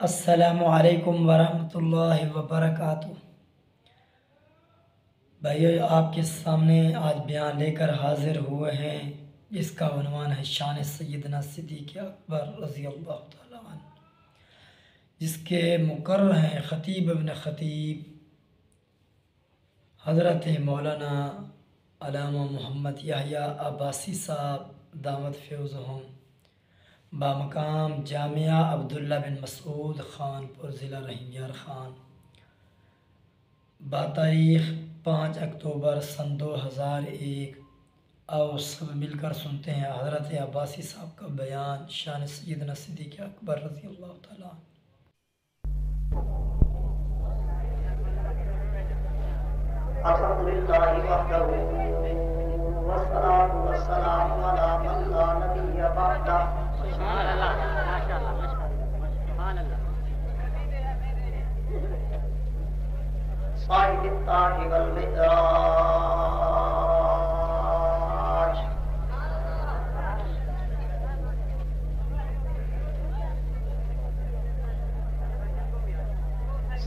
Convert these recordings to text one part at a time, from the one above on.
السلام علیکم ورحمۃ اللہ وبرکاتہ۔ بھائیو، آپ کے سامنے آج بیان لے کر حاضر ہوئے ہیں جس کا عنوان ہے شان سیدنا صدیق اکبر رضی اللہ تعالیٰ عنہ، جس کے مقرر ہیں خطیب ابن خطیب حضرت مولانا علامہ محمد یحییٰ عباسی صاحب دامت فیضہم، بامقام جامعہ عبداللہ بن مسعود خان پور، ضلع رحیم یار خان، بتاریخ 5 اکتوبر سن 2001۔ اور سب مل کر سنتے ہیں حضرت عباسی صاحب کا بیان شان سیدنا صدیق اکبر رضی اللہ تعالیٰ عنہ۔ الحمدللہ وحدہ والصلاة والسلام علی من لا نبی بعدہ۔ سبحان اللہ، ماشاء اللہ، سبحان اللہ۔ صاحب التاج والمعراج،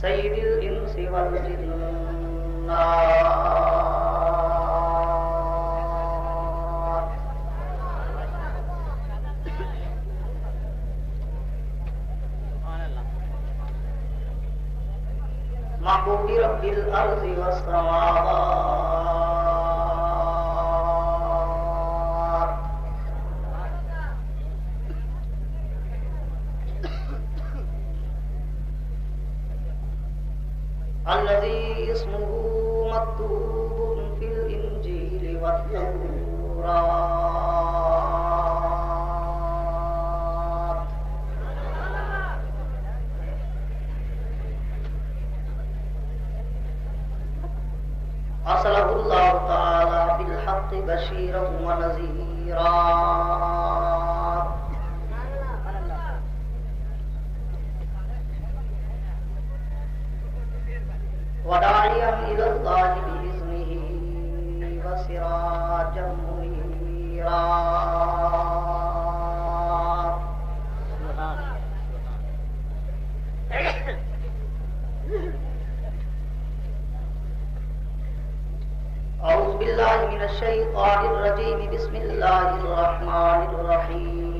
سید الانس والجن، محبوب رب الارض والسماوات، الذي اسمه مكتوب في الانجيل والتوراة، أرسله الله تعالى بالحق بشيرا ونذيرا، وداعيا إلى الله بإذنه وسراجا منيرا۔ أعوذ بالله من الشيطان الرجيم، بسم الله الرحمن الرحيم۔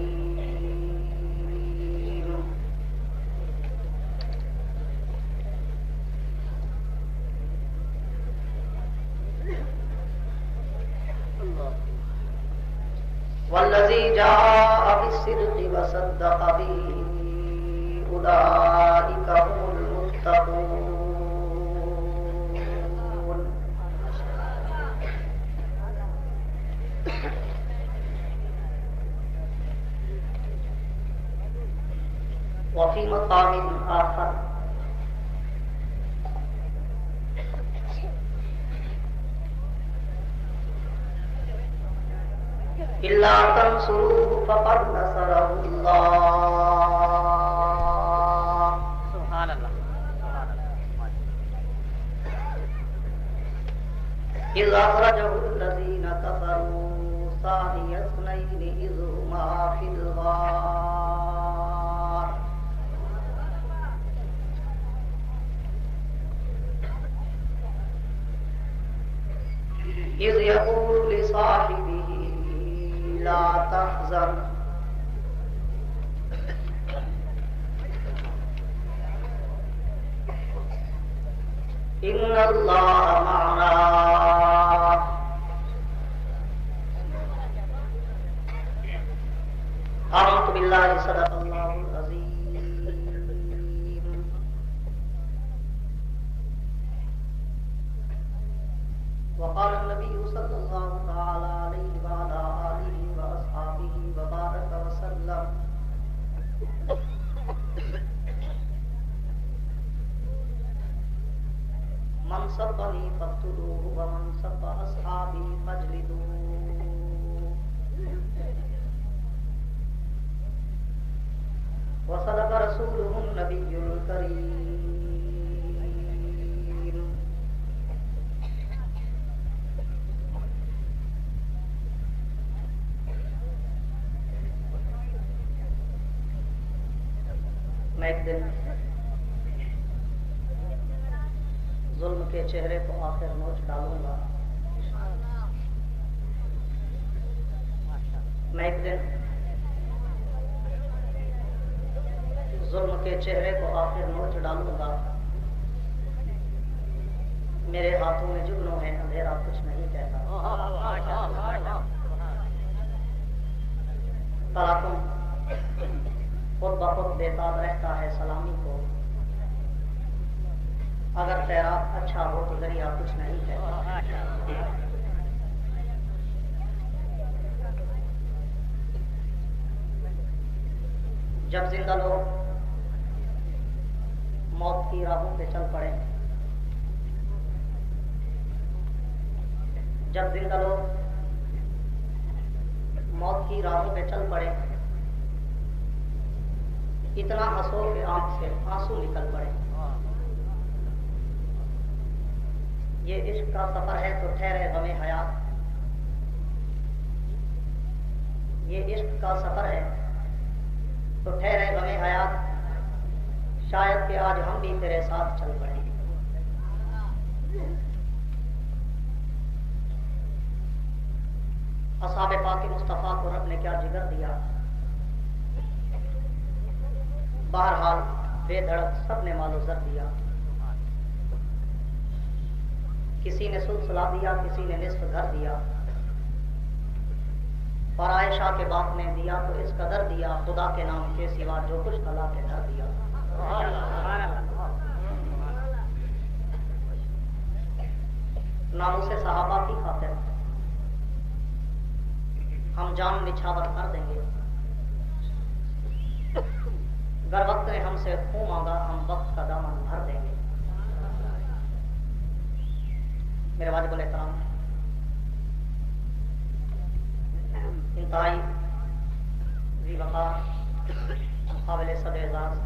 والذي جاء بالصدق وصدق به أولئك هم المتقون۔ وفي مقام آخر إلا تنصروه فقد نصره الله۔ سبحان الله، سبحان الله۔ إذ أخرجه الذين كفروا ثاني اثنين إذ هما في الغار، إذ يقول لصاحبه لا تحزن إن الله معنا، آمنت بالله صدق الله العظيم۔ وقال النبي صلى الله تعالى عليه وعلى آله وأصحابه وبارك وسلم، من سبني فاقتلوه ومن سب أصحابي فاجلدوه، وصدق رسوله النبي الكريم۔ میں ایک دن ظلم کے چہرے کو آخر نوچ ڈالوں گا، میں ایک دن ظلم کے چہرے کو آخر نوچ ڈالوں گا، میرے ہاتھوں میں جگنوں ہے، اندھیرا کچھ نہیں کہتا، تراکم خود بخود بےتاب رہتا ہے سلامی کو، اگر تیرا اچھا ہو تو ذریعہ کچھ نہیں کہتا، جب زندہ لوگ موت کی راہوں پہ چل پڑے، جب زندہ لوگ موت کی راہوں پہ چل پڑے، اتنا ہنسو کہ آنکھ سے آنسو نکل پڑے، یہ عشق کا سفر ہے تو ٹھہرے غم حیات، یہ عشق کا سفر ہے تو ٹھہرے غم حیات، شاید کہ آج ہم بھی تیرے ساتھ چل پڑیں، اصحاب پاک مصطفیٰ کو رب نے کیا جگر دیا، بہرحال بے دھڑک سب نے مال و زر دیا، کسی نے سلسلہ دیا، کسی نے نصف گھر دیا، اور عائشہ کے باپ نے دیا تو اس قدر دیا، خدا کے نام کے سوا جو کچھ اللہ کے گھر دیا، ناموس صحابہ کی خاطر ہم جان نچھاور کر دیں گے، گر وقت نے ہم سے خون مانگا ہم وقت کا دامن بھر دیں گے، میرے واجب الاحترام انتہائی ذی وقار قابل صدر اعزاز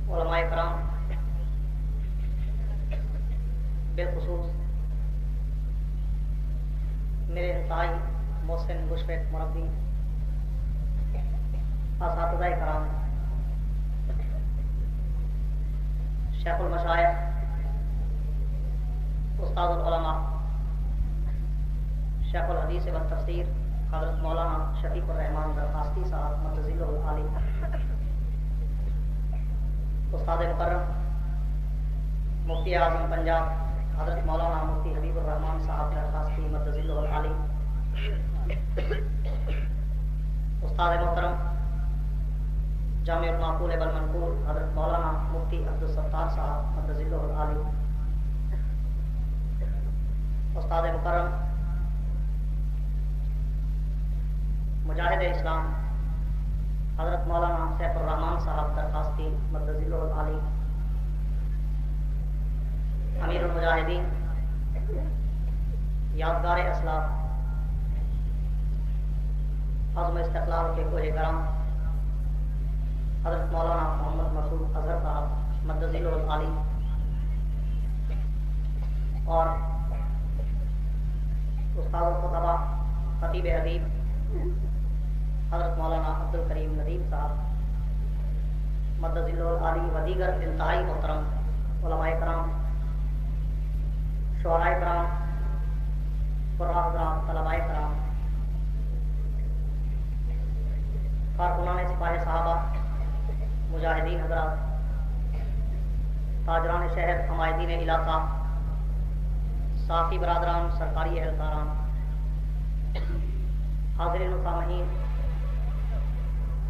علماء کرام، بالخصوص میرے انتہائی محسن مشفق مربی اساتذہ کرام، شیخ المشائخ، استاد العلماء، شیخ الحدیث و تفسیر حضرت مولانا شفیق الرحمان درخواستی صاحب مدظلہ العالی، استاد مکرم مفتی اعظم پنجاب حضرت مولانا مفتی حبیب الرحمان صاحب درخواستی مدظلہ العالی، استاد محترم جامع المعقول والمنقول حضرت مولانا مفتی عبدالستار صاحب مدظلہ العالی، استاد مکرم مجاہد اسلام حضرت مولانا سیف الرحمان صاحب درخواستی مدظلہ العالی، امیر المجاہدین یادگار اسلاف عزم استقلال کے کوہ گرام حضرت مولانا محمد مسعود اظہر صاحب مدظلہ العالی، اور استاد الخطبہ خطیب حبیب حضرت مولانا عبد الکریم ندیم صاحب مدظلہ العالی، و دیگر انتہائی محترم علماء کرام، شعراء کرام، قراء حضرات، طلباء کرام، کارکنان سپاہ صحابہ، مجاہدین حضرات، تاجران شہر، عمائدین علاقہ، صحافی برادران، سرکاری اہلکاران، حاضرین و سامعین،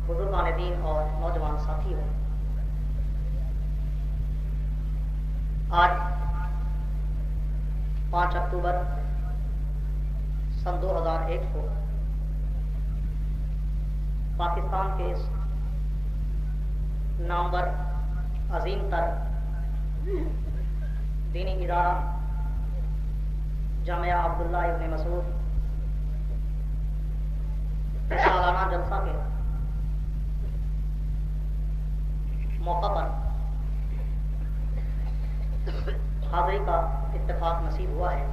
بزرگان دین اور نوجوان ساتھی ہوں، آج 5 اکتوبر سن 2001 کو پاکستان کے اس نامور عظیم تر دینی ادارہ جامعہ عبداللہ ابن مسعود سالانہ جلسہ کے موقع پر حاضری کا اتفاق نصیب ہوا ہے،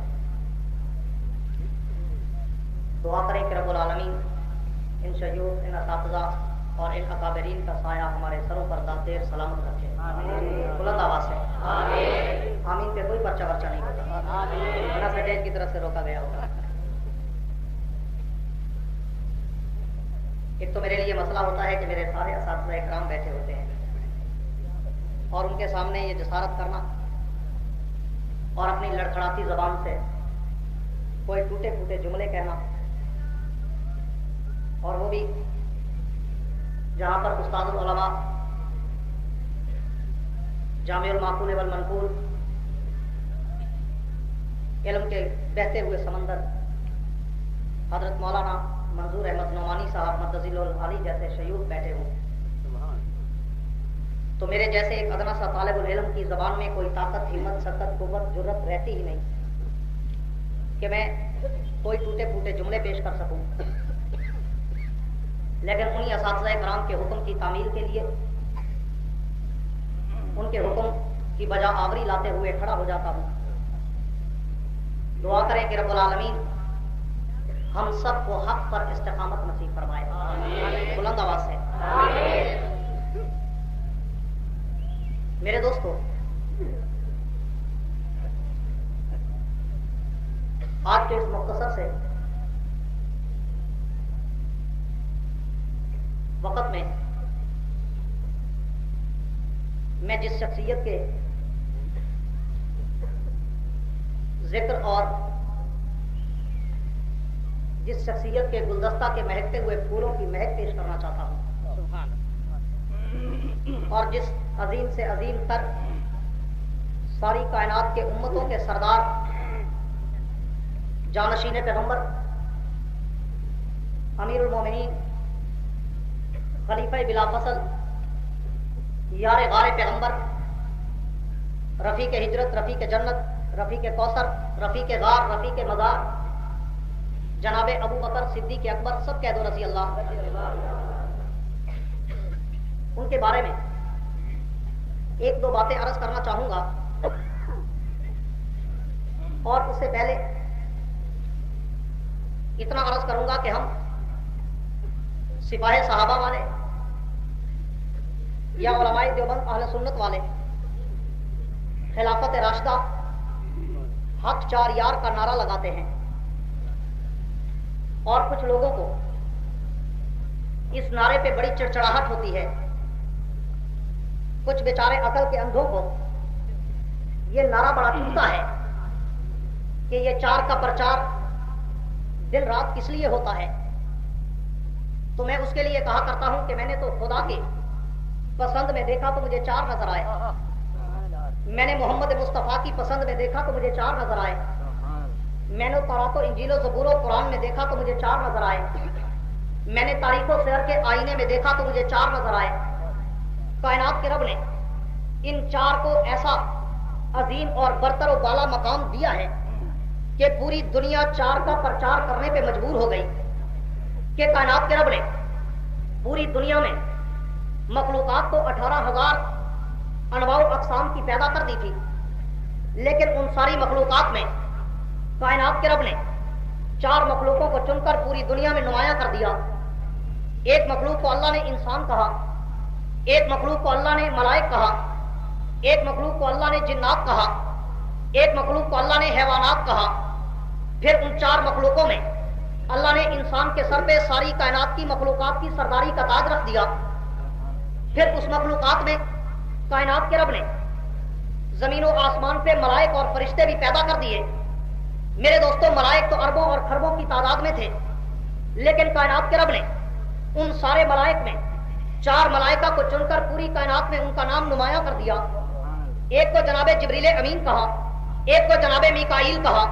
دعا کریں کہ رب العالمین ان شیوخ، ان اساتذہ اور ان اکابرین کا سایہ ہمارے سروں پر دیر سلامت رکھے بلند آواز سے آمین پہ کوئی پرچہ ورچہ نہیں ہوتا ورنہ سٹیج کی طرف سے روکا گیا ہوگا. ایک تو میرے لیے مسئلہ ہوتا ہے کہ میرے سارے اساتذہ اکرام بیٹھے ہوتے ہیں اور ان کے سامنے یہ جسارت کرنا اور اپنی لڑکھڑاتی زبان سے کوئی ٹوٹے پھوٹے جملے کہنا، اور وہ بھی جہاں پر استاد العلماء جامع المعقول والمنقول علم کے بہتے ہوئے سمندر حضرت مولانا منظور احمد نعمانی صاحب مدظل العالی جیسے شیوخ بیٹھے ہوں، تو میرے جیسے ایک ادنا سا طالب العلم کی زبان میں کوئی طاقت، ہمت، سکت، قوت، جرت رہتی ہی نہیں کہ میں کوئی ٹوٹے پھوٹے جملے پیش کر سکوں. لیکن انہی اساتذہ کرام کے حکم کی تعمیل کے لیے ان کے حکم کی بجا آوری لاتے ہوئے کھڑا ہو جاتا ہوں. دعا کریں کہ رب العالمین ہم سب کو حق پر استقامت نصیب فرمائے. بلند آواز سے میرے دوستو، آج کے اس مختصر سے وقت میں جس شخصیت کے ذکر اور جس شخصیت کے گلدستہ کے مہکتے ہوئے پھولوں کی مہک پیش کرنا چاہتا ہوں، اور جس عظیم سے عظیم تر ساری کائنات کے امتوں کے سردار جانشین پیغمبر امیر المومنین خلیفہ بلا فصل یار غار پیغمبر رفیق ہجرت، رفیق جنت، رفیق کوثر، رفیق غار، رفیق مزار جناب ابو بکر صدیق اکبر، سب کہہ دو رضی اللہ. ان کے بارے میں ایک دو باتیں عرض کرنا چاہوں گا، اور اس سے پہلے اتنا عرض کروں گا کہ ہم سپاہ صحابہ والے یا علماء دیوبند اہل سنت والے خلافت راشدہ حق چار یار کا نعرہ لگاتے ہیں، اور کچھ لوگوں کو اس نعرے پہ بڑی چڑچڑاہٹ ہوتی ہے. کچھ بیچارے عقل کے اندھوں کو یہ نعرہ بڑا چبھتا ہے کہ یہ چار کا پرچار دن رات کس لیے ہوتا ہے. تو میں اس کے لیے کہا کرتا ہوں کہ میں نے تو خدا کی پسند میں دیکھا تو مجھے چار نظر آئے، میں نے محمد مصطفیٰ کی پسند میں دیکھا تو مجھے چار نظر آئے، میں نے تورات و انجیل و زبور و قرآن میں دیکھا تو مجھے چار نظر آئے، میں نے تاریخ و سیر کے آئینے میں دیکھا تو مجھے چار نظر آئے. کائنات کے رب نے ان چار کو ایسا عظیم اور برتر و بالا مقام دیا ہے کہ پوری دنیا چار کا پرچار کرنے پہ مجبور ہو گئی. کہ کائنات کے رب نے پوری دنیا میں مخلوقات کو 18,000 انواع و اقسام کی پیدا کر دی تھی، لیکن ان ساری مخلوقات میں کائنات کے رب نے چار مخلوقوں کو چن کر پوری دنیا میں نمایاں کر دیا. ایک مخلوق کو اللہ نے انسان کہا، ایک مخلوق کو اللہ نے ملائک کہا، ایک مخلوق کو اللہ نے جنات کہا، ایک مخلوق کو اللہ نے حیوانات کہا. پھر ان چار مخلوقوں میں اللہ نے انسان کے سر پہ ساری کائنات کی مخلوقات کی سرداری کا تاج رکھ دیا. پھر اس مخلوقات میں کائنات کے رب نے زمین و آسمان پہ ملائک اور فرشتے بھی پیدا کر دیے. میرے دوستوں، ملائک تو اربوں اور کھربوں کی تعداد میں تھے، لیکن کائنات کے رب نے ان سارے ملائک میں چار ملائکہ کو چن کر پوری کائنات میں ان کا نام نمایاں کر دیا. ایک کو جناب جبریل امین کہا، ایک کو جناب میکائیل کہا،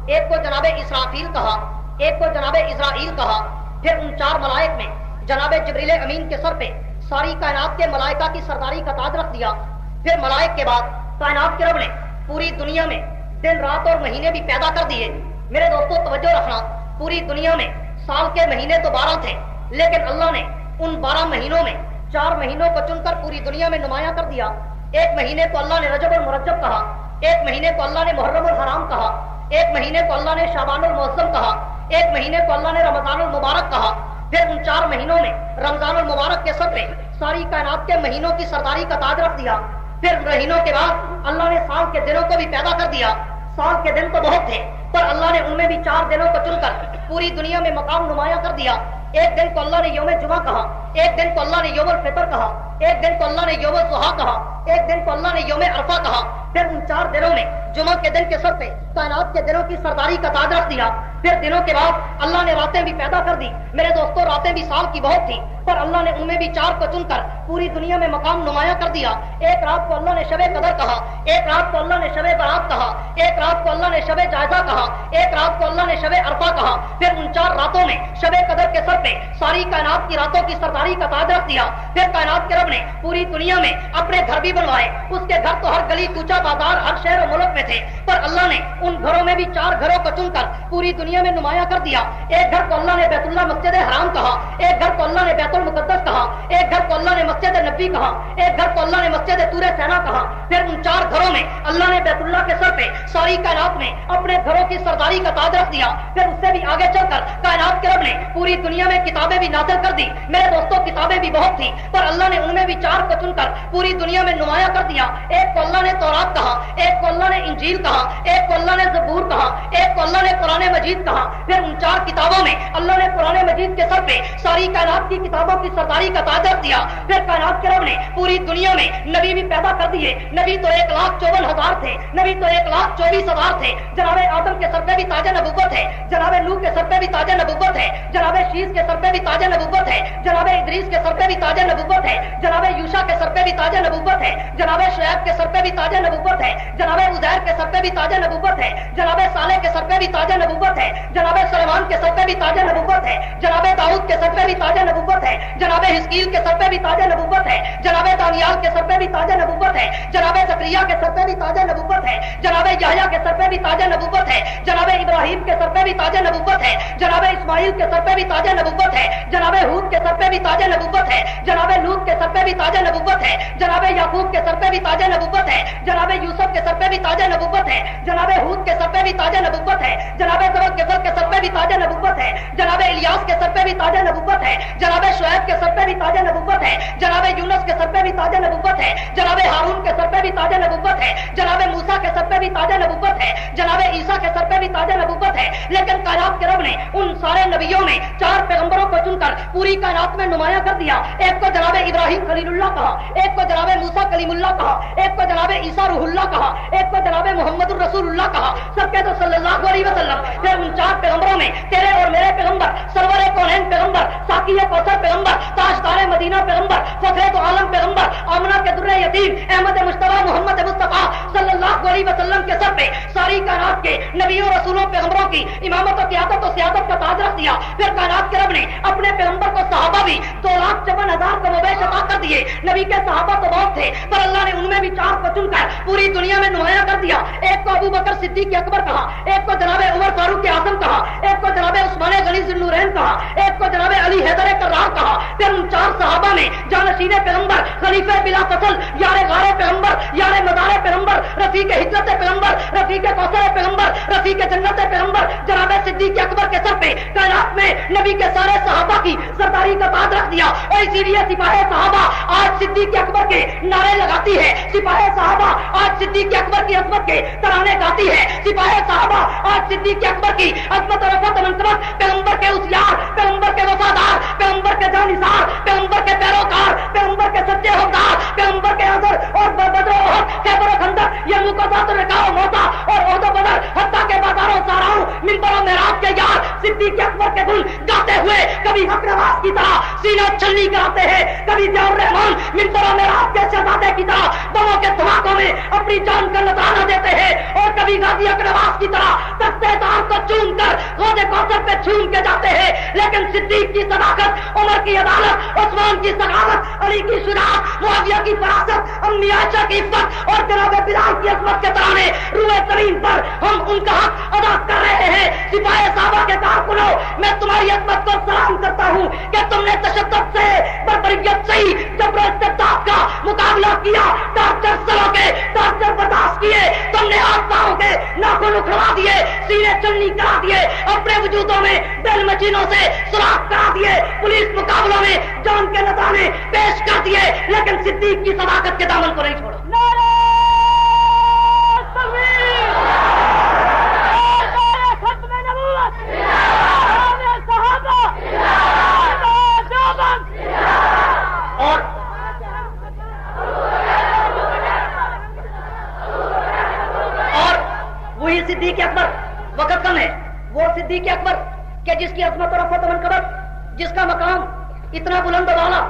ایک کو جناب اسرافیل کہا، ایک کو جناب اسرائیل کہا. پھر ان چار ملائک میں جناب جبریل امین کے سر پہ ساری کائنات کے ملائکہ کی سرداری کا تاج رکھ دیا. پھر ملائک کے بعد کائنات کے رب نے پوری دنیا میں دن رات اور مہینے بھی پیدا کر دیے. میرے دوستوں توجہ رکھنا، پوری دنیا میں سال کے مہینے تو 12 تھے، لیکن اللہ نے ان 12 مہینوں میں 4 مہینوں کو چن کر پوری دنیا میں نمایاں کر دیا. ایک مہینے کو اللہ نے رجب المرجب کہا، ایک مہینے کو اللہ نے محرم الحرام کہا، ایک مہینے کو اللہ نے شعبان المعظم کہا، ایک مہینے کو اللہ نے رمضان المبارک کہا. پھر ان 4 مہینوں میں رمضان المبارک کے سر پہ ساری کائنات کے مہینوں کی سرداری کا تاج رکھ دیا. پھر مہینوں کے بعد اللہ نے سال کے دنوں کو بھی پیدا کر دیا. سال کے دن تو بہت تھے پر اللہ نے ان میں بھی 4 دنوں کو چن کر پوری دنیا میں مقام نمایاں کر دیا. ایک دن کو اللہ نے یوم جمعہ کہا, ایک دن کو اللہ نے یوم الفطر کہا, ایک دن کو اللہ نے یوم الضحیٰ کہا, ایک دن کو اللہ نے یوم عرفہ کہا. پھر ان 4 دنوں میں جمعہ کے دن کے سر پہ کائنات کے دنوں کی سرداری کا تاج رکھ دیا. پھر دنوں کے بعد اللہ نے راتیں بھی پیدا کر دی. میرے دوستوں, راتیں بھی سال کی بہت تھی پر اللہ نے ان میں بھی 4 کو چن کر پوری دنیا میں مقام نمایاں کر دیا. ایک رات کو اللہ نے شب قدر کہا, ایک رات کو اللہ نے شب برات کہا, ایک رات کو اللہ نے شب جائزہ کہا, ایک رات کو اللہ نے شب عرفہ کہا. پھر ان 4 راتوں میں شب قدر کے سر پہ ساری کائنات کی راتوں کی سرداری کا تاج رکھ دیا. پھر کائنات کے رب نے پوری دنیا میں اپنے گھر بھی بنوائے. اس کے گھر تو ہر گلی کوچہ بازار ہر شہر و ملک میں تھے پر اللہ نے ان گھروں میں بھی 4 گھروں کو چن کر پوری دنیا میں نمایاں کر دیا. ایک گھر کو اللہ نے بیت اللہ مسجد حرام کہا, ایک گھر کو اللہ نے بیت المقدس کہا, ایک گھر کو اللہ نے مسجد نبی کہا, ایک گھر کو اللہ نے مسجد طور سینا کہا. پھر ان 4 گھروں میں اللہ نے بیت اللہ کے سر پہ ساری کائنات میں اپنے گھروں کی سرداری کا تاج رکھ دیا. پھر اس سے بھی آگے چل کر کائنات کے رب نے پوری دنیا میں کتابیں بھی نازل کر دی. میرے دوستوں, کتابیں بھی بہت تھی پر اللہ نے ان میں بھی 4 کو چن کر پوری دنیا میں نمایاں کر دیا. ایک کو اللہ نے تورات کہا, ایک کو اللہ نے انجیل کہا, ایک کو اللہ نے زبور کہا, ایک کو اللہ نے قرآن مجید کہا. پھر ان 4 کتابوں میں اللہ نے قرآن مجید کے سر پہ ساری کائنات کی کتابوں کی سرداری کا تاج رکھ دیا. پھر کائنات کے رب نے پوری دنیا میں نبی بھی پیدا کر دیے. نبی تو 1,54,000 تھے, نبی تو 1,24,000 تھے. جناب آدم کے سر پہ بھی تاج نبوت ہے, جناب نوح کے سر پہ بھی تاج نبوت ہے, جناب شیس کے سر پہ بھی تاج نبوت ہے, جناب ادریس کے سر پہ بھی تاج نبوت ہے, جناب یوشا کے سر پہ بھی تاج نبوت ہے, جناب شعیب کے سر پہ بھی تاج نبوت ہے, جناب عزیر کے سر پہ بھی تاج نبوت ہے, جناب صالح کے سر پہ بھی تاج نبوت ہے, جناب سلیمان کے سر پہ بھی تاج نبوت ہے, جناب داؤد کے سر پہ بھی تاج نبوت ہے, جناب حزقیل کے سر پہ بھی تاج نبوت ہے, جناب دانیال کے سر پہ بھی تاج نبوت ہے, جناب زکریا کے سر پہ بھی تاج نبوت ہے, جناب یحییٰ کے سر پہ بھی تاج نبوت ہے, جناب ابراہیم کے سر پہ بھی تاج نبوت ہے, جناب اسماعیل کے سر پہ بھی تاج نبوت ہے, جناب ہود کے سر پہ بھی تاج نبوت ہے, جناب لوط کے سر پہ بھی تاج نبوت ہے, جناب یعقوب کے سر پہ بھی تاج نبوت ہے, جناب یوسف کے سر پہ بھی تاج نبوت ہے, جناب ہود کے سر پہ بھی تاج نبوت ہے, جناب ذوالکفل کے سر پہ بھی تاج نبوت ہے, جناب الیاس کے سر پہ بھی تاج نبوت ہے, جناب شعیب کے سر پہ بھی تاج نبوت ہے, جناب یونس کے سر پہ بھی تاج نبوت ہے, جناب ہارون کے سر پہ بھی تاج نبوت ہے, جناب موسیٰ کے سر پہ بھی تاج نبوت ہے, جناب عیسیٰ کے سر پہ بھی تاج نبوت ہے. لیکن کائنات کے رب نے ان سارے نبیوں میں 4 پیغمبروں کو چن کر پوری کائنات میں نمایاں کر دیا. ایک کو جناب ابراہیم خلیل اللہ کہا, ایک کو جناب موسیٰ کلیم اللہ کہا, ایک کو جناب عیسیٰ روح اللہ کہا, ایک کو جناب محمد الرسول اللہ کہا. سب کے تو صلی اللہ علیہ وسلم. پھر ان 4 پیغمبروں میں تیرے اور میرے پیغمبر, سرور کونین پیغمبر, ساقی کوثر پیغمبر, تاجدار مدینہ پیغمبر, فخر دو عالم پیغمبر, آمنہ کے در یتیم احمد مجتبیٰ محمد مصطفیٰ صلی اللہ علیہ وسلم کے سر پہ ساری کائنات کے نبیوں رسولوں پیغمبروں کی امامت و قیادت و سیادت کا تاج رکھ دیا. پھر کائنات کے رب نے اپنے پیغمبر کو صحابہ بھی 2,54,000 کو مبیش عطا کر دیے. نبی کے صحابہ تو بہت تھے پر اللہ نے ان میں بھی 4 کو چن کر پوری دنیا میں نمایاں کر دیا. ایک کو ابو بکر صدیق اکبر کہا, ایک کو جناب عمر فاروق اعظم کہا, ایک کو جناب عثمان غنی ذی النورین کہا, ایک کو جناب علی حیدر کرار کہا. پھر ان 4 صحابہ میں جانشین پیغمبر, خلیفہ بلا فصل, یار غار پیغمبر, یار مدار پیغمبر, رفیق ہجرت پیغمبر, رفیق کوثر پیغمبر, رفیق جنت پیغمبر, جناب صدیق اکبر کے سر پہ کائنات میں نبی کے سارے صحابہ کی سرداری کا تاج رکھ دیا. اور اسی لیے سپاہ صحابہ آج صدیق اکبر کے نعرے لگاتی ہے, سپاہ صحابہ آج صدیق اکبر کی عظمت کے ترانے گاتی ہے, سپاہ صحابہ آج صدیق اکبر کی عظمت اور رفعت منقبت, پیغمبر کے اسیار, پیغمبر کے وفادار, پیغمبر کے جانثار, پیغمبر کے پیروکار, پیغمبر کے سچے حقدار, پیغمبر کے اثر اور بدر و احد, خیبر و خندق, یرموک و ذات الرقاع و موتا اور عہد و بدر, حتیٰ کے بازاروں ساراؤں منبر و معراج کے یار صدیق اکبر کے گل گاتے ہوئے کبھی حق نواز کی طرح سینہ چھلنی کراتے ہیں, کبھی ضیاء الرحمان منبر و معراج کے شہزادے کی طرح بموں کے دھماکوں میں اپنی جان کا نذرانہ دیتے ہیں, اور کبھی غازی حق نواز کی طرح تختے تار کو چوم کر حوض کوثر پہ چھوم کے جاتے ہیں. لیکن صدیق کی صداقت, عمر کی عدالت, عثمان کی سخاوت, علی کی شجاعت, معاویہ کی فراست, امی عائشہ کی عفت اور جناب بلال کی عظمت کے ترانے روئے زمین پر ہم ان کا حق ادا کر رہے ہیں سپاہی صحابہ کے کارکنوں، میں تمہاری عظمت کو سلام کرتا ہوں کہ تم نے تشدد سے، بربریت سے ہی جبر و استبداد کا مقابلہ کیا، ٹارچر سلو کے ٹارچر برداشت کیے، تم نے ہاتھ پاؤں کے ناخن اکھڑوا دیے، سینے چنی کرا دیے، اپنے وجودوں میں بیل مشینوں سے سوراخ کرا دیے، پولیس مقابلوں میں جان کے نذرانے پیش کر دیے، لیکن صدیق کی صداقت کے دامن کو نہیں چھوڑا۔ اور وہی صدیق اکبر، وقت کم ہے، وہ صدیق اکبر کہ جس کی عظمت اور رفعت و منقبت، جس کا مقام اتنا بلند و بالا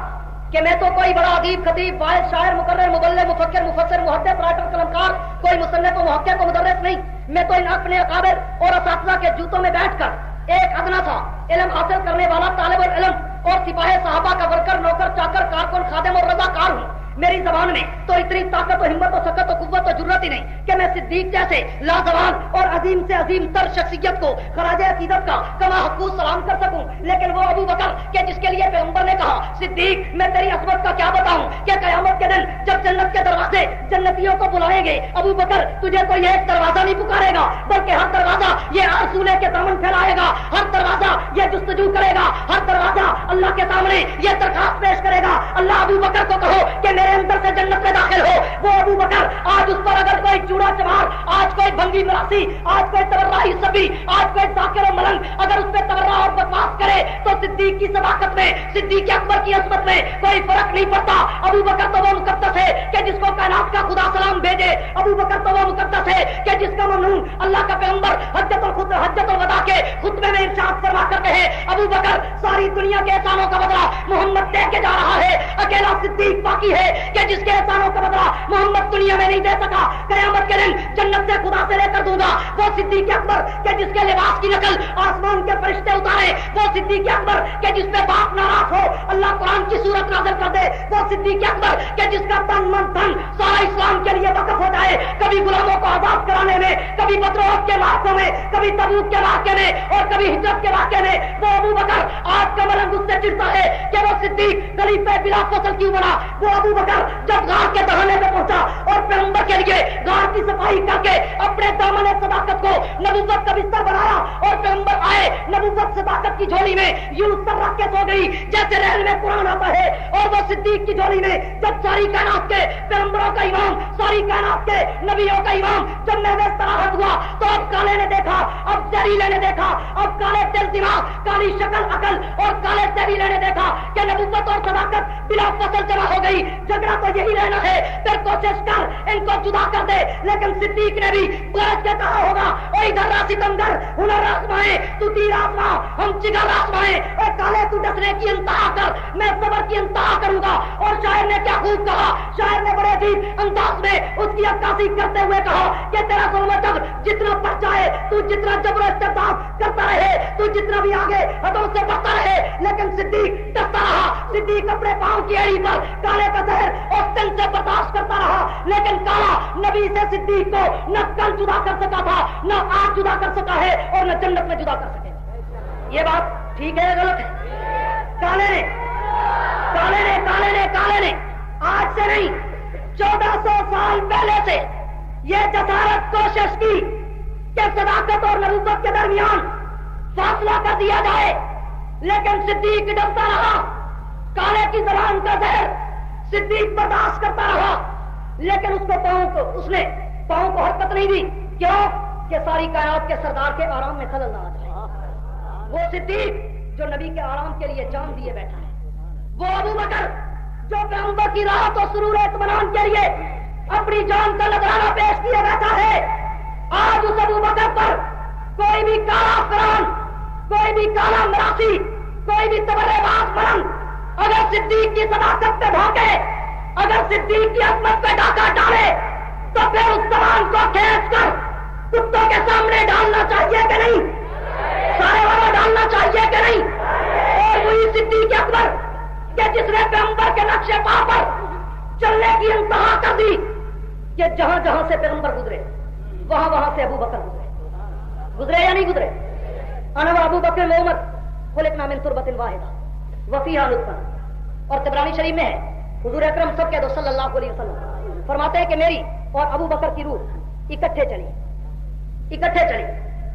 کہ میں تو کوئی بڑا ادیب، خطیب، واعظ، شاعر، مقرر، مبلغ، مفکر، مفسر، محدث، رائٹر، قلمکار، کوئی مصنف و محقق و مدرس نہیں، میں تو ان اپنے اکابر اور اساتذہ کے جوتوں میں بیٹھ کر ایک ادنا تھا علم حاصل کرنے والا طالب العلم اور سپاہی صحابہ کا ورکر، نوکر، چاکر، کارکن، خادم اور رضاکار ہوں۔ میری زبان میں تو اتنی طاقت و ہمت و سکت و قوت و جرت ہی نہیں کہ میں صدیق جیسے لازوال اور عظیم سے عظیم تر شخصیت کو خراج عقیدت کا کما حقوق سلام کر سکوں، لیکن وہ ابو بکر کہ جس کے لیے پیغمبر نے کہا صدیق میں تیری عظمت کا کیا بتاؤں کہ قیامت کے دن جب جنت کے دروازے جنتیوں کو بلائیں گے، ابو بکر تجھے کوئی ایک دروازہ نہیں پکارے گا، بلکہ ہر دروازہ یہ آرزونے کے دامن پھیلائے گا، ہر دروازہ یہ جستجو کرے گا، ہر دروازہ اللہ کے سامنے یہ درخواست پیش کرے گا، اللہ ابو بکر کو کہو کہ میرے اندر سے جنت میں داخل ہو۔ وہ ابو بکر آج اس پر اگر کوئی چوڑا چمار، آج کوئی بھنگی مراسی، آج کوئی تبرعی سبی، آج کوئی ذاکر و ملنگ اگر اس پہ تبرع اور بکواس کرے تو صدیق کی صداقت میں، صدیق اکبر کی عظمت میں کوئی فرق نہیں پڑتا۔ ابو بکر تو وہ مقدس ہے کہ جس کو کائنات کا خدا سلام بھیجے، ابو بکر تو وہ مقدس ہے کہ جس کا ممنون اللہ کا پیغمبر حجت الوداع کے خطبے میں ارشاد فرما کر کہے ابو بکر ساری دنیا کے احسانوں کا بدلہ محمد دے کے جا رہا ہے، اکیلا صدیق باقی ہے کہ جس کے احسانوں کا بدلہ محمد دنیا میں نہیں دے سکا، قیامت کے دن جنت سے خدا سے لے کر دوں گا۔ وہ صدیق اکبر کہ جس کے لباس کی نقل آسمان کے فرشتے اتارے، وہ صدیق اکبر کہ جس پہ باپ ناراض ہو اللہ قرآن کی صورت نازل کر دے، وہ صدیق اکبر کہ جس کا تن من دھن سارا اسلام کے لیے وقف ہو جائے، کبھی غلاموں کو آزاد کرانے میں، کبھی بدروح کے واقعوں میں، کبھی تبوک کے واقعے میں اور کبھی ہجرت کے واقعے میں، وہ ابو بکر آج کا ملنگ اس سے چڑھتا ہے کہ وہ صدیق خلیفہ بلا فصل کیوں بنا۔ وہ ابو بکر جب غار کے دہانے پہ پہنچا اور پیغمبر کے لیے غار کی صفائی کر کے اپنے دامن صداقت کو نبوت کا بستر بنایا اور پیغمبر آئے نبوت صداقت کی جھولی میں یوں سر رکھ کے سو گئی جیسے ریل میں قرآن آتا ہے، اور وہ صدیق کی جھولی میں جب ساری کائنات کے پیغمبروں کا امام، ساری کائنات کے نبیوں کا امام جب میں استراحت ہوا تو اب کالے نے دیکھا، اب زہریلے نے دیکھا، اب کالے دل دماغ، کالی شکل عقل اور کالے زہریلے نے دیکھا کہ نبوت اور صداقت بلا فصل جمع ہو گئی۔ جھگڑا تو یہی رہنا ہے، پھر کوشش کر ان کو جدا کر دے، لیکن صدیق نے بھی گرج کے کہا ہوگا اور ادھر ستمگر ہنر آزمائے تو تیر آزما ہم چگل آزمائے، اے کالے تو ڈسنے کی انتہا کر میں صبر کی انتہا کروں گا۔ اور شاعر نے کیا خوب کہا، شاعر نے بڑے عجیب انداز میں اس کی عکاسی کرتے ہوئے کہا کہ تیرا ظلم و جبر جتنا بڑھ جائے، تو جتنا جبر و استبداد کرتا رہے، تو جتنا بھی آگے حدوں سے بڑھتا رہے، لیکن صدیق ڈستا رہا۔ صدیق اپنے پاؤں کی ایڑی پر کالے کا زہر اور دل سے برداشت کرتا رہا، لیکن کالا نبی سے صدیق کو نہ کل جدا کر سکا تھا، نہ آج جدا کر سکا ہے اور نہ جنت میں جدا کر سکے گا۔ یہ بات ٹھیک ہے یا غلط ہے؟ کالے نے آج سے نہیں 1400 سال پہلے سے یہ جسارت کوشش کی کہ صداقت اور نبوت کے درمیان فاصلہ کر دیا جائے، لیکن صدیق ڈرتا رہا، کالے کی زبان کا زہر صدیق برداشت کرتا رہا، لیکن اس نے پاؤں کو حرکت نہیں دی۔ کیوں؟ کہ ساری کائنات کے سردار کے آرام میں خلل نہ آ جائے۔ وہ صدیق جو نبی کے آرام کے لیے جان دیے بیٹھا ہے، وہ ابو بکر جو پیغمبر کی راحت اور سرور اطمینان کے لیے اپنی جان کا نذرانہ پیش کیے بیٹھا ہے۔ آج اس ابو بکر پر کوئی بھی کالا فران، کوئی بھی کالا مراسی، کوئی بھی تبرے باز ملنگ اگر صدیق کی صداقت پہ بھاگے، اگر صدیق کی عظمت پہ ڈاکہ ڈالے تو پھر اس زبان کو کھینچ کر کتوں کے سامنے ڈالنا چاہیے کہ نہیں؟ سارے والا ڈالنا چاہیے کہ نہیں؟ اور وہی صدیق اکبر کہ جس نے پیغمبر کے نقشے پا پر چلنے کی انتہا کر دی کہ جہاں جہاں سے پیغمبر گزرے وہاں وہاں سے ابو بکر گزرے، گزرے یا نہیں گزرے؟ انا و ابو بکر و عمر خلقنا من تربۃ واحدہ وفیہا نطفہ. اور طبرانی شریف میں ہے حضور اکرم سب کہہ دو صلی اللہ علیہ وسلم فرماتے ہیں کہ میری اور ابو بکر کی روح اکٹھے چلی.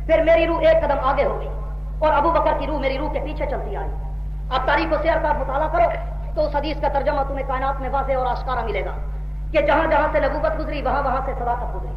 پھر میری روح ایک قدم آگے ہو گئی اور ابو بکر کی روح میری روح کے پیچھے چلتی آئی. آپ تاریخ و سیر کا مطالعہ کرو تو اس حدیث کا ترجمہ تمہیں کائنات میں واضح اور آشکارا ملے گا کہ جہاں جہاں سے نبوت گزری وہاں وہاں سے صداقت گزری.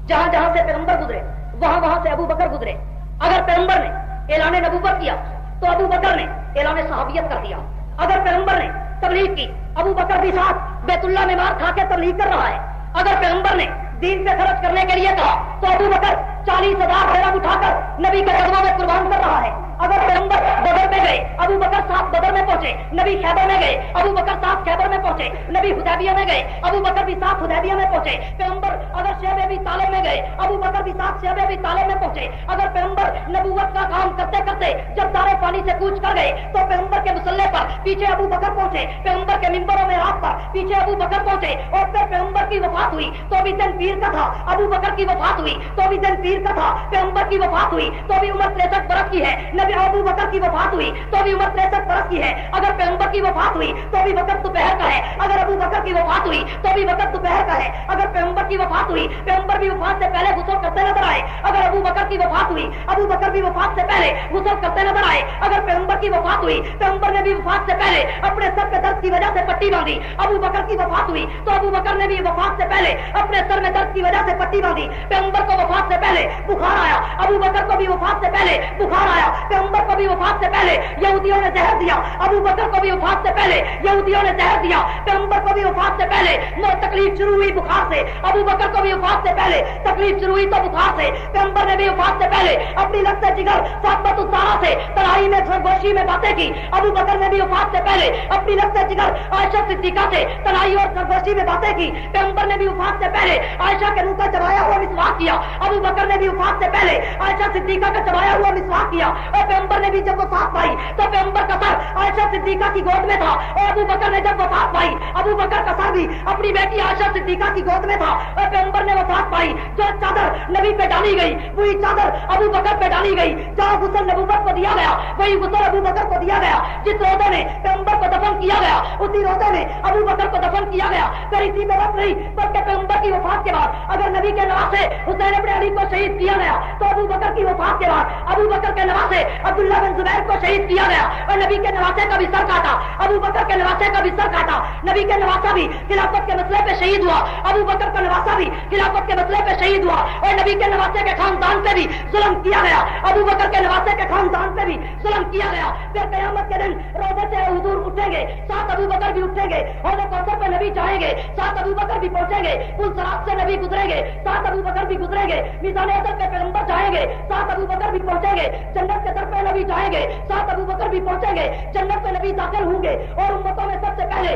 جہاں جہاں سے پیغمبر گزرے وہاں وہاں سے ابو بکر گزرے. اگر پیغمبر نے اعلان نبوت کیا تو ابو بکر نے اعلان صحابیت کر دیا. اگر پیغمبر نے تبلیغ کی ابو بکر بھی ساتھ بیت اللہ میں مار کھا کے تبلیغ کر رہا ہے. اگر پیغمبر نے دین پہ خرچ کرنے کے لیے کہا تو ابو بکر 40,000 خیرات اٹھا کر نبی کے قدموں میں قربان کر رہا ہے. اگر پیغمبر بدر میں گئے ابو بکر ساتھ بدر میں پہنچے. نبی خیبر میں گئے ابو بکر ساتھ خیبر میں پہنچے. نبی حدیبیہ میں گئے ابو بکر بھی ساتھ حدیبیہ میں پہنچے. پیغمبر اگر شعب ابی طالب میں گئے ابو بکر بھی ساتھ شعب ابی طالب میں پہنچے. اگر پیغمبر نبوت کا کام کرتے کرتے جب دار پانی سے کوچ کر گئے تو پیغمبر کے مسلح پر پیچھے ابو بکر پہنچے. پیغمبر کے ممبروں میں رات پر پیچھے ابو بکر پہنچے. اور پھر پیغمبر کی وفات ہوئی تو بھی دن پیر کا تھا. ابو بکر کی وفات ہوئی تو بھی دن پیر کا تھا. پیغمبر کی وفات ہوئی تو بھی عمر 63 برس کی ہے. نبی ابو بکر کی وفات ہوئی تو بھی عمر 63 برس کی ہے. اگر پیغمبر کی وفات ہوئی تو بھی وقت دوپہر کا ہے. اگر ابو بکر کی وفات ہوئی تو بھی وقت دوپہر کا ہے. اگر پیغمبر کی وفات ہوئی پیغمبر بھی وفات سے پہلے غسل کرتے نظر آئے. اگر ابو بکر کی وفات ہوئی ابو بکر بھی وفات سے پہلے غسل کرتے نظر آئے. اگر پیغمبر کی وفات ہوئی پیغمبر نے بھی وفات سے پہلے اپنے سر کے درد کی وجہ سے پٹی باندھی. ابو بکر کی وفات ہوئی تو ابو بکر نے بھی وفات سے پہلے اپنے سر میں درد کی وجہ سے پٹی باندھی. پیغمبر کو وفات سے پہلے بخار آیا. ابو بکر کو بھی وفات سے پہلے بخار آیا. پیغمبر کو بھی وفات سے پہلے یہودیوں نے زہر دیا. ابو بکر کو بھی وفات سے پہلے یہودیوں نے زہر دیا. پیغمبر کو بھی وفات سے پہلے تکلیف شروع ہوئی بخار سے. ابو بکر کو بھی وفات سے پہلے تکلیف شروع ہوئی تو بخار سے. پیغمبر نے بھی وفات سے پہلے اپنی لگتے جگر فاطمہ الزہرا سے تنہائی میں سرگوشی میں باتیں کی. ابو بکر نے بھی وفات سے پہلے اپنی لگتے جگر عائشہ صدیقہ سے تنہائی اور سرگوشی میں باتیں کی. پیغمبر نے بھی وفات سے پہلے عائشہ کے منہ کا چبایا ہوا مسواک کیا. ابو بکر نے بھی وفات سے پہلے عائشہ صدیقہ کا چبایا ہوا مسواک کیا. اور پیغمبر نے بھی جب وفات پائی تو پیغمبر کا سر عائشہ صدیقہ کی گود میں تھا. اور ابو بکر نے جب وفات پائی ابو بکر کا سر بھی اپنی بیٹی عائشہ صدیقہ کی گود میں تھا. اور پیغمبر نے وفات پائی جو چادر نبی پہ ڈالی گئی وہی چادر ابو بکر پہ ڈالی گئی. جہاں غسل نبوت کو دیا گیا وہی غسل ابو بکر کو دیا گیا. جس روزے میں پیغمبر کو دفن کیا گیا اسی روزے میں ابو بکر کو دفن کیا گیا. پھر اسی میں بس نہیں بلکہ پیغمبر کی وفات کے بعد اگر نبی کے نواسے حسین ابن علی کو شہید کیا گیا تو ابو بکر کی وفات کے بعد ابو بکر کے نواسے عبداللہ بن زبیر کو شہید کیا گیا. اور نبی کے نواسے کا بھی سر کاٹا. ابو بکر کے نواسے کا بھی سر کاٹا. نبی کے نواسا بھی خلافت کے مسئلے پہ شہید ہوا. ابو بکر کا نواسا بھی خلافت کے مسئلے پہ شہید ہوا. اور نبی کے نواسے کے خاندان پہ بھی ظلم کیا گیا. ابو بکر کے نواسے کے خاندان پہ بھی ظلم کیا گیا. پھر قیامت کے دن روزے سے حضور اٹھیں گے ساتھ ابو بکر بھی اٹھیں گے. اور کوثر پہ نبی جائیں گے ساتھ ابو بکر بھی پہنچیں گے. پل صراط سے نبی گزریں گے ساتھ ابو بکر بھی گزریں گے. میزان عدل پہ پیغمبر جائیں گے ساتھ ابو بکر بھی پہنچیں گے. جنت کے در پہ نبی جائیں گے ساتھ ابو بکر بھی پہنچیں گے. جنت پہ نبی داخل ہوں گے اور امتوں میں سب سے پہلے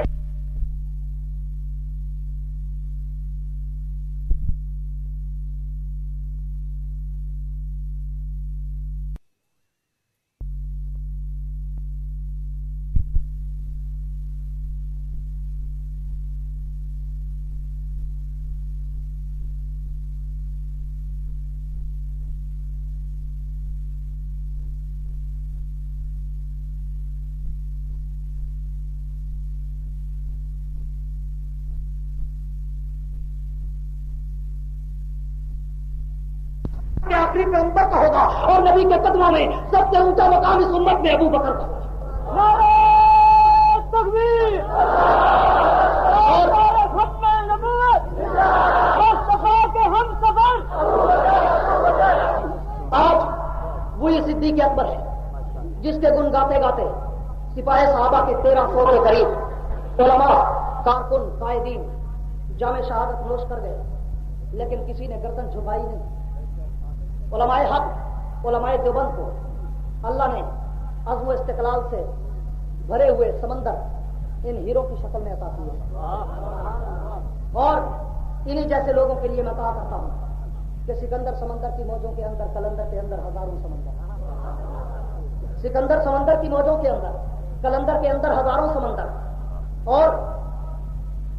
آخری پیغمبر کا ہوگا اور نبی کے قدموں میں سب سے اونچا مقام اس امت میں ابو بکر کا ہوگا. نعرہ تکبیر اور ختم نبوت مصطفیٰ کے ہم سفر. آج وہی صدیق اکبر ہے جس کے گن گاتے گاتے سپاہ صحابہ کے 1300 کے قریب علماء کارکن قائدین جامع شہادت نوش کر گئے لیکن کسی نے گردن جھکائی نہیں. علماء حق علماء دیوبند کو اللہ نے عزم و استقلال سے بھرے ہوئے سمندر ان ہیروں کی شکل میں عطا کی ہے. اور انہی جیسے لوگوں کے لیے میں کہا کرتا ہوں کہ سکندر سمندر کی موجوں کے اندر کلندر کے اندر ہزاروں سمندر. سکندر سمندر کی موجوں کے اندر کلندر کے اندر ہزاروں سمندر. اور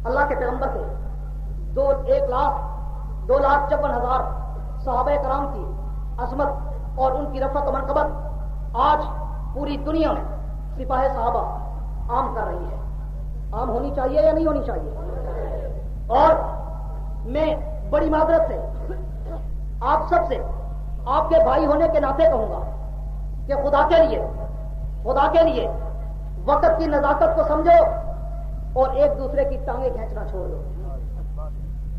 اللہ کے پیغمبر کے 1,02,54,000 صحابہ کرام کی عظمت اور ان کی رفعت و منقبت آج پوری دنیا میں سپاہ صحابہ عام کر رہی ہے. عام ہونی چاہیے یا نہیں ہونی چاہیے؟ اور میں بڑی معذرت سے آپ سب سے آپ کے بھائی ہونے کے ناطے کہوں گا کہ خدا کے لیے وقت کی نزاکت کو سمجھو اور ایک دوسرے کی ٹانگیں کھینچنا چھوڑ دو.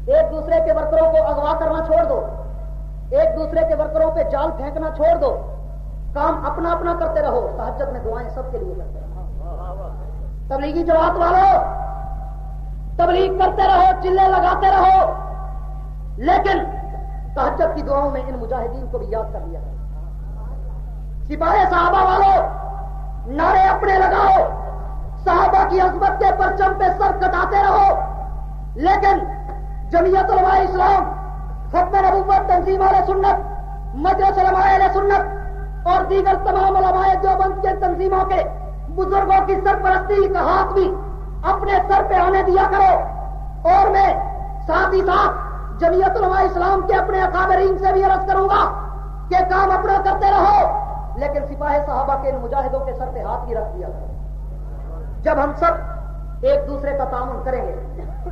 ایک دوسرے کے ورکروں کو اغوا کرنا چھوڑ دو. ایک دوسرے کے ورکروں پہ جال پھینکنا چھوڑ دو. کام اپنا اپنا کرتے رہو. تہجد میں دعائیں سب کے لیے کرتے رہو. تبلیغی جماعت والوں تبلیغ کرتے رہو, چلے لگاتے رہو, لیکن تہجد کی دعاؤں میں ان مجاہدین کو بھی یاد کر لیا. سپاہ صحابہ والوں نعرے اپنے لگاؤ, صحابہ کی عظمت کے پرچم پہ سر کٹاتے رہو, لیکن جمعیت علماء اسلام, ختم نبوت, تنظیم اہل سنت, مجلس علماء اہل سنت اور دیگر تمام علماء دیوبند کے تنظیموں کے بزرگوں کی سرپرستی کا ہاتھ بھی اپنے سر پہ آنے دیا کرو. اور میں ساتھ ہی ساتھ جمعیت علماء اسلام کے اپنے اکابرین سے بھی عرض کروں گا کہ کام اپنا کرتے رہو, لیکن سپاہ صحابہ کے ان مجاہدوں کے سر پہ ہاتھ بھی رکھ دیا کرو. جب ہم سب ایک دوسرے کا تعاون کریں گے,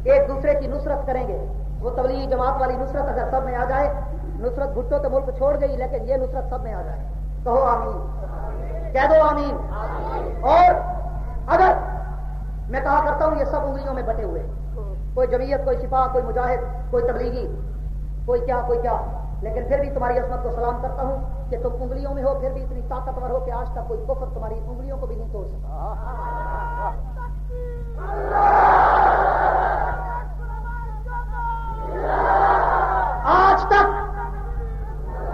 ایک دوسرے کی نصرت کریں گے, وہ تبلیغی جماعت والی نصرت اگر سب میں آ جائے, نصرت بھٹو تو ملک چھوڑ گئی, لیکن یہ نصرت سب میں آ جائے, کہو آمین, کہہ دو آمین. اور اگر میں کہا کرتا ہوں یہ سب انگلیوں میں بٹے ہوئے, کوئی جمعیت, کوئی سپاہ, کوئی مجاہد, کوئی تبلیغی, کوئی کیا, لیکن پھر بھی تمہاری عظمت کو سلام کرتا ہوں کہ تم انگلیوں میں ہو, پھر بھی اتنی طاقتور ہو کہ آج تک کوئی کفر تمہاری انگلیوں کو بھی نہیں توڑ سکتا.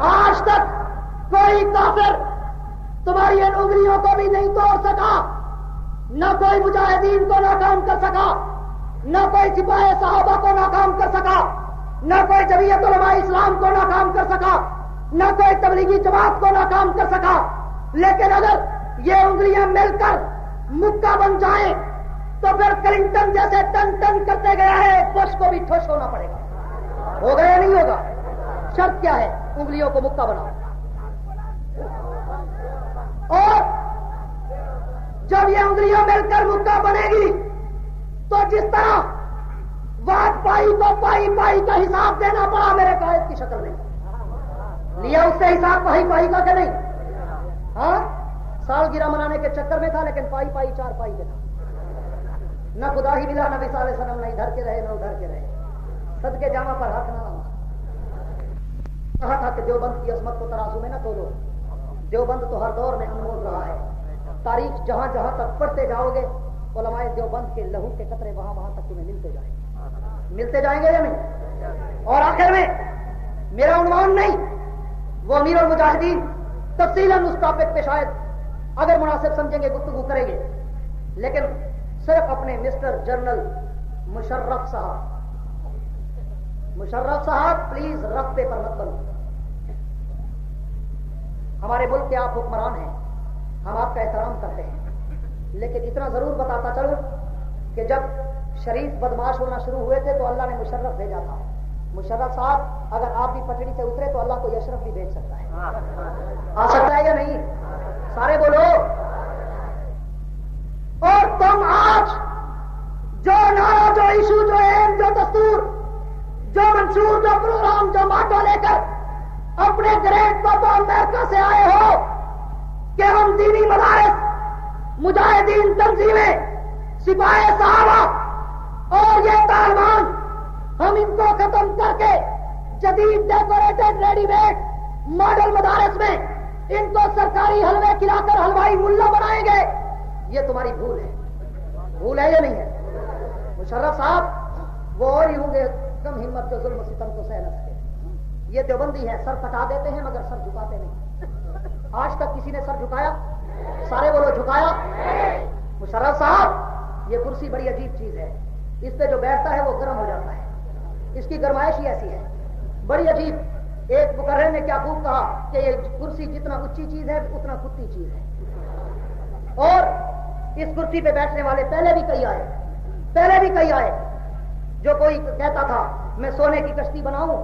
آج تک کوئی کافر تمہاری ان انگلیوں کو بھی نہیں توڑ سکا. نہ کوئی مجاہدین کو ناکام کر سکا, نہ کوئی سپاہ صحابہ کو ناکام کر سکا, نہ کوئی جمعیت علماء اسلام کو ناکام کر سکا, نہ کوئی تبلیغی جماعت کو ناکام کر سکا. لیکن اگر یہ انگلیاں مل کر مکہ بن جائیں تو پھر کلنٹن جیسے ٹن ٹن کرتے گیا ہے, بش کو بھی ٹھوس ہونا پڑے گا. ہوگا یا نہیں ہوگا؟ شرط کیا ہے؟ انگلیوں کو مکہ بناؤ. اور جب یہ انگلیاں مل کر مکہ بنے گی تو جس طرح واٹ پائی کو پائی کا حساب دینا پڑا میرے قائد کی شکل میں, لیا اس سے حساب پائی کا کہ نہیں؟ ہاں, سالگرہ منانے کے چکر میں تھا, لیکن پائی 4 پائی کے تھا. نہ خدا ہی ملا نبی صلی اللہ علیہ وسلم, نہ ادھر کے رہے نہ ادھر کے رہے. صدقے جامع پر ہاتھ نہ لانا. کہا تھا کہ دیوبند کی عظمت کو ترازو میں نہ تولو. دیوبند تو ہر دور میں انمول رہا ہے. تاریخ جہاں جہاں تک پڑھتے جاؤ گے, علماء دیوبند کے لہو کے قطرے وہاں تک تمہیں ملتے جائیں گے یا نہیں؟ اور آخر میں میرا عنوان نہیں, وہ امیر المجاہدین تفصیلاً اس ٹاپک پہ شاید اگر مناسب سمجھیں گے گفتگو کریں گے, لیکن صرف اپنے مسٹر جنرل مشرف صاحب پلیز رفتے پر مت بنو. ہمارے ملک کے آپ حکمران ہیں, ہم آپ کا احترام کرتے ہیں, لیکن اتنا ضرور بتاتا چلوں کہ جب شریف بدماش ہونا شروع ہوئے تھے تو اللہ نے مشرف بھیجا تھا. مشرف صاحب اگر آپ بھی پٹڑی سے اترے تو اللہ کو اشرف بھی بھیج سکتا ہے. آ سکتا ہے یا نہیں؟ سارے بولو. اور تم آج جو نعرہ, جو ایشو, جو ایم, جو دستور, جو منشور, جو پروگرام, جو ماٹو لے کر اپنے گریٹ پر امریکہ سے آئے ہو کہ ہم دینی مدارس, مجاہدین تنظیمیں, سپاہ صحابہ اور یہ طالبان, ہم ان کو ختم کر کے جدید ڈیکوریٹڈ ریڈی میڈ ماڈل مدارس میں ان کو سرکاری حلوے کھلا کر حلوائی ملا بنائیں گے, یہ تمہاری بھول ہے یا نہیں ہے؟ مشرف صاحب وہ اور ہی ہوں گے کم ہمت جو ظلم و ستم کو سہ نہ سکے. یہ دیوبندی ہے, سر کٹا دیتے ہیں مگر سر جھکاتے نہیں. آج تک کسی نے سر جھکایا؟ سارے بولو جھکایا. مشرف صاحب یہ کرسی بڑی عجیب چیز ہے, اس پہ جو بیٹھتا ہے وہ گرم ہو جاتا ہے, اس کی گرمائش ہی ایسی ہے بڑی عجیب. ایک مقرر نے کیا خوب کہا کہ یہ کرسی جتنا اونچی چیز ہے اتنا کتی چیز ہے. اور اس کرسی پہ بیٹھنے والے پہلے بھی کئی آئے جو کوئی کہتا تھا میں سونے کی کشتی بناؤں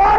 اور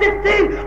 16